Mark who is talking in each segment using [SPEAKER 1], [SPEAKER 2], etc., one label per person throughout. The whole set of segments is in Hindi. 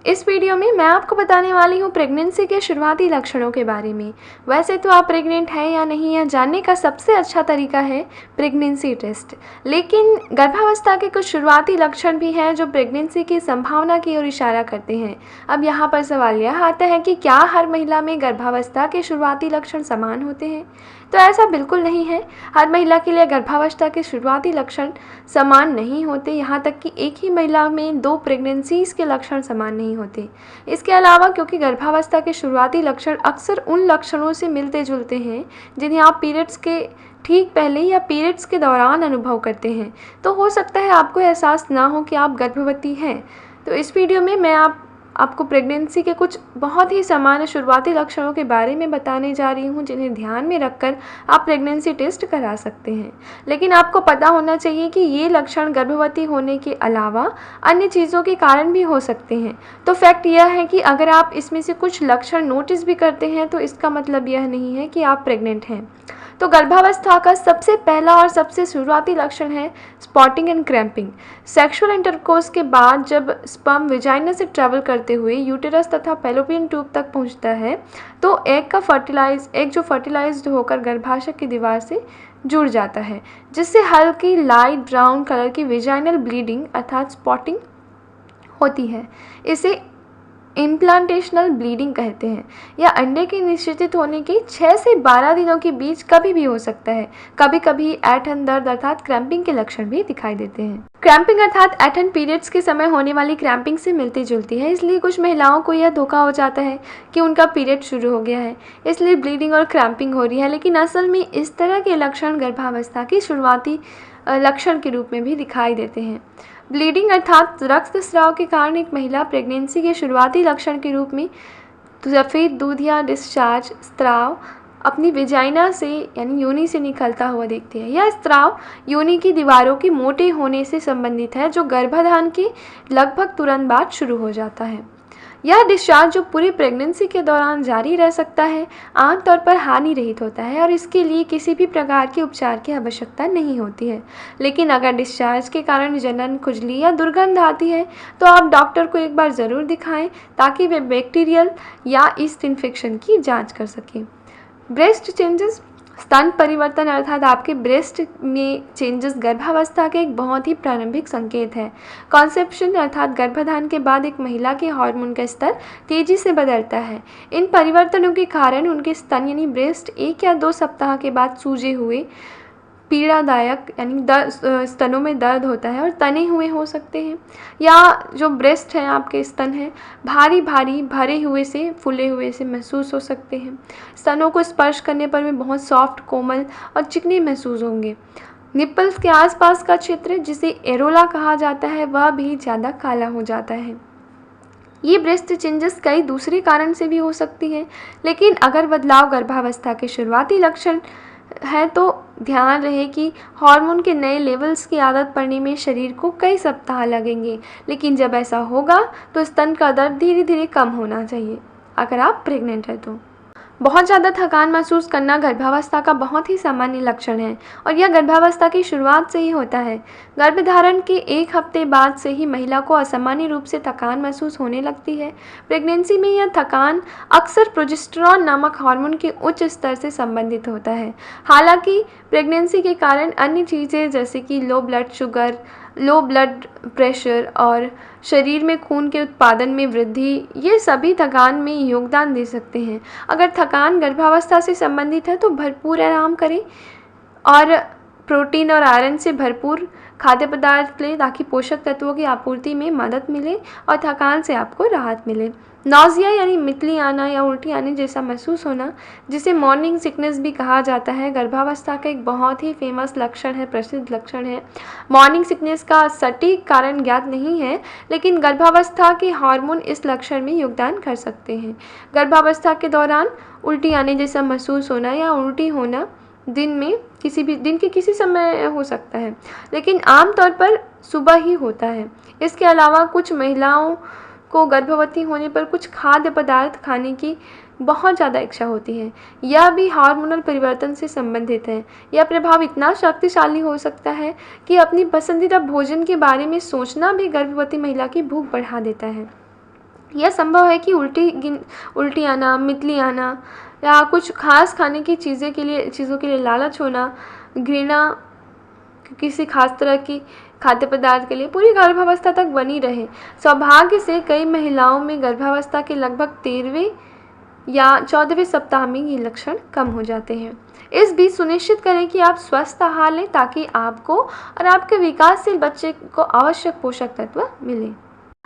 [SPEAKER 1] इस वीडियो में मैं आपको बताने वाली हूँ प्रेगनेंसी के शुरुआती लक्षणों के बारे में। वैसे तो आप प्रेग्नेंट हैं या नहीं, यह जानने का सबसे अच्छा तरीका है प्रेगनेंसी टेस्ट। लेकिन गर्भावस्था के कुछ शुरुआती लक्षण भी हैं जो प्रेगनेंसी की संभावना की ओर इशारा करते हैं। अब यहाँ पर सवाल यह आता है कि क्या हर महिला में गर्भावस्था के शुरुआती लक्षण समान होते हैं? तो ऐसा बिल्कुल नहीं है। हर महिला के लिए गर्भावस्था के शुरुआती लक्षण समान नहीं होते, यहाँ तक कि एक ही महिला में 2 प्रेगनेंसीज के लक्षण समान नहीं होते। इसके अलावा क्योंकि गर्भावस्था के शुरुआती लक्षण अक्सर उन लक्षणों से मिलते जुलते हैं जिन्हें आप पीरियड्स के ठीक पहले या पीरियड्स के दौरान अनुभव करते हैं, तो हो सकता है आपको एहसास ना हो कि आप गर्भवती हैं। तो इस वीडियो में मैं आपको प्रेगनेंसी के कुछ बहुत ही सामान्य शुरुआती लक्षणों के बारे में बताने जा रही हूँ जिन्हें ध्यान में रखकर आप प्रेगनेंसी टेस्ट करा सकते हैं। लेकिन आपको पता होना चाहिए कि ये लक्षण गर्भवती होने के अलावा अन्य चीज़ों के कारण भी हो सकते हैं। तो फैक्ट यह है कि अगर आप इसमें से कुछ लक्षण नोटिस भी करते हैं तो इसका मतलब यह नहीं है कि आप प्रेग्नेंट हैं। तो गर्भावस्था का सबसे पहला और सबसे शुरुआती लक्षण है spotting and cramping. Sexual intercourse के बाद जब स्पर्म विजाइना से ट्रैवल करते हुए यूटेरस तथा फैलोपियन ट्यूब तक पहुंचता है तो एग जो फर्टिलाइज्ड होकर गर्भाशय की दीवार से जुड़ जाता है, जिससे हल्की लाइट ब्राउन कलर की विजाइनल ब्लीडिंग अर्थात स्पॉटिंग होती है। इसे इम्प्लांटेशनल ब्लीडिंग कहते हैं। यह अंडे के निषेचित होने के 6 से 12 दिनों के बीच कभी भी हो सकता है। कभी कभी ऐंठन दर्द अर्थात क्रैम्पिंग के लक्षण भी दिखाई देते हैं। क्रैम्पिंग अर्थात ऐंठन पीरियड्स के समय होने वाली क्रैम्पिंग से मिलती जुलती है, इसलिए कुछ महिलाओं को यह धोखा हो जाता है कि उनका पीरियड शुरू हो गया है, इसलिए ब्लीडिंग और क्रैम्पिंग हो रही है। लेकिन असल में इस तरह के लक्षण गर्भावस्था की शुरुआती लक्षण के रूप में भी दिखाई देते हैं। ब्लीडिंग अर्थात रक्तस्राव के कारण एक महिला प्रेगनेंसी के शुरुआती लक्षण के रूप में सफ़ेद दूध या डिस्चार्ज स्त्राव अपनी विजाइना से यानी योनि से निकलता हुआ देखती है। यह स्त्राव योनि की दीवारों के मोटे होने से संबंधित है जो गर्भाधान के लगभग तुरंत बाद शुरू हो जाता है। यह डिस्चार्ज जो पूरी प्रेगनेंसी के दौरान जारी रह सकता है, आमतौर पर हानि रहित होता है और इसके लिए किसी भी प्रकार के उपचार की आवश्यकता नहीं होती है। लेकिन अगर डिस्चार्ज के कारण जलन, खुजली या दुर्गंध आती है तो आप डॉक्टर को एक बार ज़रूर दिखाएं ताकि वे बैक्टीरियल या ईस्ट इन्फेक्शन की जांच कर सकें। ब्रेस्ट चेंजेस, स्तन परिवर्तन अर्थात आपके ब्रेस्ट में चेंजेस गर्भावस्था के एक बहुत ही प्रारंभिक संकेत है। कॉन्सेप्शन अर्थात गर्भाधान के बाद एक महिला के हार्मोन का स्तर तेजी से बदलता है। इन परिवर्तनों के कारण उनके स्तन यानी ब्रेस्ट 1 या 2 सप्ताह के बाद सूजे हुए, पीड़ादायक यानी स्तनों में दर्द होता है और तने हुए हो सकते हैं, या जो ब्रेस्ट है आपके स्तन हैं भारी भारी भरे हुए से फूले हुए से महसूस हो सकते हैं। स्तनों को स्पर्श करने पर वे बहुत सॉफ्ट, कोमल और चिकने महसूस होंगे। निप्पल्स के आसपास का क्षेत्र जिसे एरोला कहा जाता है वह भी ज़्यादा काला हो जाता है। ये ब्रेस्ट चेंजेस कई दूसरे कारण से भी हो सकती हैं, लेकिन अगर बदलाव गर्भावस्था के शुरुआती लक्षण है तो ध्यान रहे कि हार्मोन के नए लेवल्स की आदत पड़ने में शरीर को कई सप्ताह लगेंगे। लेकिन जब ऐसा होगा तो स्तन का दर्द धीरे धीरे कम होना चाहिए अगर आप प्रेग्नेंट हैं तो। बहुत ज़्यादा थकान महसूस करना गर्भावस्था का बहुत ही सामान्य लक्षण है और यह गर्भावस्था की शुरुआत से ही होता है। गर्भधारण के 1 हफ्ते बाद से ही महिला को असामान्य रूप से थकान महसूस होने लगती है। प्रेगनेंसी में यह थकान अक्सर प्रोजेस्टेरॉन नामक हार्मोन के उच्च स्तर से संबंधित होता है। हालांकि प्रेगनेंसी के कारण अन्य चीज़ें जैसे कि लो ब्लड प्रेशर और शरीर में खून के उत्पादन में वृद्धि, ये सभी थकान में योगदान दे सकते हैं। अगर थकान गर्भावस्था से संबंधित है तो भरपूर आराम करें और प्रोटीन और आयरन से भरपूर खाद्य पदार्थ लें ताकि पोषक तत्वों की आपूर्ति में मदद मिले और थकान से आपको राहत मिले। नौजिया यानी मितली आना या उल्टी आने जैसा महसूस होना, जिसे मॉर्निंग सिकनेस भी कहा जाता है, गर्भावस्था का एक बहुत ही फेमस लक्षण है, प्रसिद्ध लक्षण है। मॉर्निंग सिकनेस का सटीक कारण ज्ञात नहीं है, लेकिन गर्भावस्था के हार्मोन इस लक्षण में योगदान कर सकते हैं। गर्भावस्था के दौरान उल्टी आने जैसा महसूस होना या उल्टी होना दिन के किसी समय हो सकता है, लेकिन आमतौर पर सुबह ही होता है। इसके अलावा कुछ महिलाओं को गर्भवती होने पर कुछ खाद्य पदार्थ खाने की बहुत ज़्यादा इच्छा होती है। यह भी हार्मोनल परिवर्तन से संबंधित है। यह प्रभाव इतना शक्तिशाली हो सकता है कि अपनी पसंदीदा भोजन के बारे में सोचना भी गर्भवती महिला की भूख बढ़ा देता है। यह संभव है कि उल्टी आना, मितली आना या कुछ खास खाने की चीज़ों के लिए लालच होना, घृणा किसी खास तरह की खाद्य पदार्थ के लिए पूरी गर्भावस्था तक बनी रहे। सौभाग्य से कई महिलाओं में गर्भावस्था के लगभग 13वें या 14वें सप्ताह में ये लक्षण कम हो जाते हैं। इस बीच सुनिश्चित करें कि आप स्वस्थ आहार लें ताकि आपको और आपके विकासशील बच्चे को आवश्यक पोषक तत्व मिले।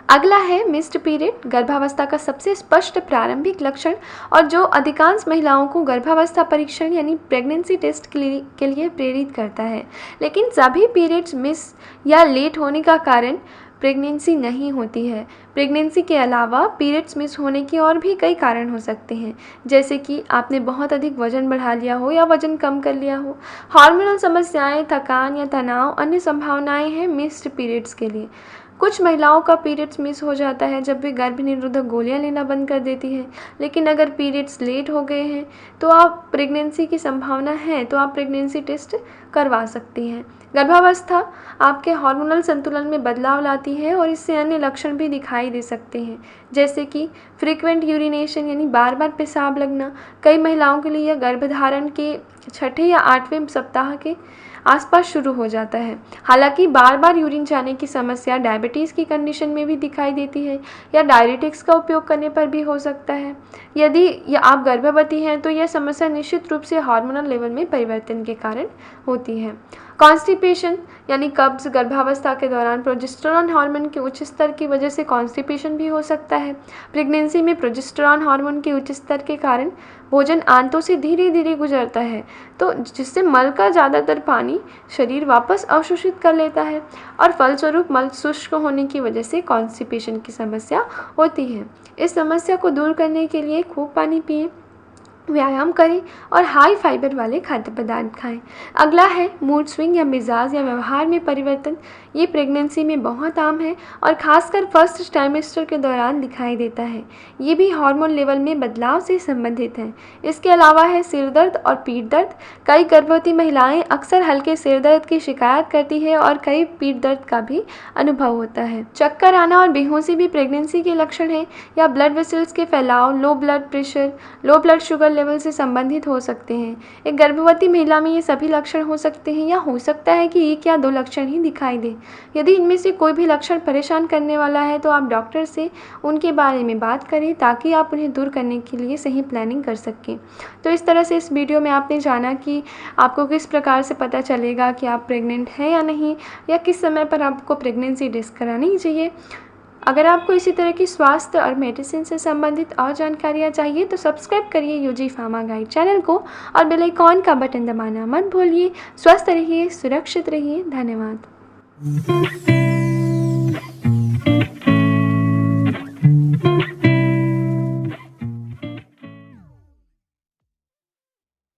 [SPEAKER 1] अगला है मिस्ड पीरियड, गर्भावस्था का सबसे स्पष्ट प्रारंभिक लक्षण और जो अधिकांश महिलाओं को गर्भावस्था परीक्षण यानी प्रेगनेंसी टेस्ट के लिए प्रेरित करता है। लेकिन सभी पीरियड्स मिस या लेट होने का कारण प्रेगनेंसी नहीं होती है। प्रेगनेंसी के अलावा पीरियड्स मिस होने के और भी कई कारण हो सकते हैं, जैसे कि आपने बहुत अधिक वजन बढ़ा लिया हो या वजन कम कर लिया हो। हार्मोनल समस्याएं, थकान या तनाव अन्य संभावनाएं हैं मिस्ड पीरियड्स के लिए। कुछ महिलाओं का पीरियड्स मिस हो जाता है जब वे गर्भ निरोधक गोलियां लेना बंद कर देती हैं। लेकिन अगर पीरियड्स लेट हो गए हैं तो आप प्रेगनेंसी की संभावना है तो आप प्रेगनेंसी टेस्ट करवा सकती हैं। गर्भावस्था आपके हार्मोनल संतुलन में बदलाव लाती है और इससे अन्य लक्षण भी दिखाई दे सकते हैं, जैसे कि फ्रीक्वेंट यूरिनेशन यानी बार बार पेशाब लगना। कई महिलाओं के लिए यह गर्भधारण के 6ठे या 8वें सप्ताह के आसपास शुरू हो जाता है। हालांकि बार बार यूरिन जाने की समस्या डायबिटीज़ की कंडीशन में भी दिखाई देती है या डायरेटिक्स का उपयोग करने पर भी हो सकता है। यदि आप गर्भवती हैं तो यह समस्या निश्चित रूप से हार्मोनल लेवल में परिवर्तन के कारण होती है। कॉन्स्टिपेशन यानी कब्ज, गर्भावस्था के दौरान प्रोजेस्टेरॉन हार्मोन के उच्च स्तर की वजह से कॉन्स्टिपेशन भी हो सकता है। प्रेगनेंसी में प्रोजेस्टेरॉन हार्मोन के उच्च स्तर के कारण भोजन आंतों से धीरे धीरे गुजरता है, तो जिससे मल का ज़्यादातर पानी शरीर वापस अवशोषित कर लेता है और फलस्वरूप मल शुष्क होने की वजह से कॉन्स्टिपेशन की समस्या होती है। इस समस्या को दूर करने के लिए खूब पानी पिएं, व्यायाम करें और हाई फाइबर वाले खाद्य पदार्थ खाएं। अगला है मूड स्विंग या मिजाज या व्यवहार में परिवर्तन। ये प्रेगनेंसी में बहुत आम है और खासकर फर्स्ट ट्राइमेस्टर के दौरान दिखाई देता है। ये भी हार्मोन लेवल में बदलाव से संबंधित है। इसके अलावा है सिर दर्द और पीठ दर्द। कई गर्भवती महिलाएं अक्सर हल्के सिर दर्द की शिकायत करती है और कई पीठ दर्द का भी अनुभव होता है। चक्कर आना और बेहोशी भी प्रेगनेंसी के लक्षण है या ब्लड वेसल्स के फैलाव, low blood pressure, low blood sugar level से संबंधित हो सकते हैं। एक गर्भवती महिला में ये सभी लक्षण हो सकते हैं या हो सकता है कि एक या दो लक्षण ही दिखाई दे। यदि इनमें से कोई भी लक्षण परेशान करने वाला है तो आप डॉक्टर से उनके बारे में बात करें ताकि आप उन्हें दूर करने के लिए सही प्लानिंग कर सकें। तो इस तरह से इस वीडियो में आपने जाना कि आपको किस प्रकार से पता चलेगा कि आप प्रेग्नेंट हैं या नहीं, या किस समय पर आपको प्रेगनेंसी टेस्ट करानी चाहिए। अगर आपको इसी तरह की स्वास्थ्य और मेडिसिन से संबंधित और जानकारियाँ चाहिए तो सब्सक्राइब करिए यूजी फार्मा गाइड चैनल को और बेल आइकॉन का बटन दबाना मत भूलिए। स्वस्थ रहिए, सुरक्षित रहिए। धन्यवाद।